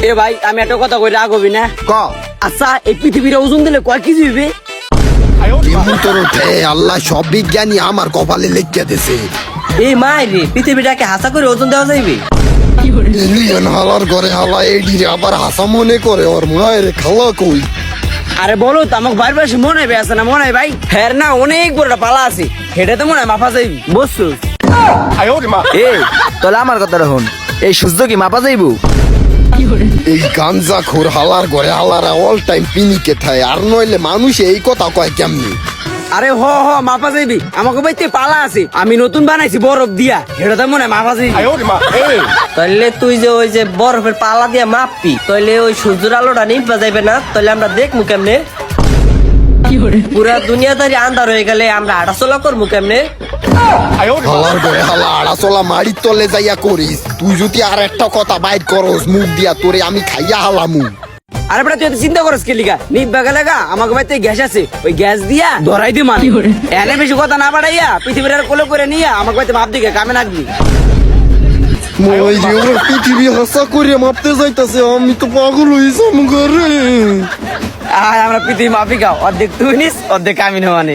এ ভাই আমি একটা কথা কই রাগ হবি না। ক আচ্ছা এই পৃথিবীর ওজন দিলে কয় কেজি হইবে? তোর উঠে আল্লাহ সব বিজ্ঞানী আমার কপালে লিখে দিছে। এই মায়েরে পৃথিবীটাকে হাসা করে ওজন দেওয়া যাইবে? এলিয়ান হালার ঘরে হালা এডি আবার হাসা মনে করে ওর মায়ের খালা কই। আরে বলো তো আমাকে বাইরে পাশে মনে হয় আছে না মনে হয় ভাই হ্যাঁ না অনেক বড় একটা পালা আছে হেঁটে তো মনে হয় মাফা যাইবি বুঝছো? এ তাহলে আমার কথা রাখুন, এই সূর্য কি মাপা যাইবো? এই গাঞ্জা খোর হালার ঘরে হালারা অল টাইম পিনিকে থায় আর নইলে মানুষ এই কথা কয় কেমনি? আরে হ মাফা যাইবি আমাকে বাইতে পালা আছে আমি নতুন বানাইছি বরফ দিয়া হেঁটে তো মনে হয় মাফা যাইবি। এই তাহলে তুই যে ওই যে বরফের পালা দিয়া মাপবি তাহলে ওই সূর্যের আলোটা নিভা যাইবে না? তাহলে আমরা দেখবো কেমনে? পুরা দুনিয়াদারি আন্ধার হয়ে গেলে আমরা হাঁটাচলা করবো কেমনে? হালার ঘরে হালা আড়াচলা মাড়ির তলে যাইয়া করিস। তুই যদি আর একটা কথা বাইর করস মুখ দিয়া তোরে আমি খাইয়া হালামু। আরে বেটা তুই এত চিন্তা করস কে লিগা নিব্বা গেলেগা আমাকে বাইতে গ্যাস আছে ওই গ্যাস দিয়া ধরাই দি মানে এনে বেশি কথা না বাড়াইয়া পৃথিবীর আর কোলে করে নিয়া আমাকে বাইতে মাপ দিকে কামে নাকবি। মই রে ওর পৃথিবী হাসা করে মাপতে যাইতাছে আমি তো পাগল হইছাম ঘরে। আর আমরা পৃথিবী মাপি খাও অর্ধেক তুই নিস অর্ধেক আমি না মানে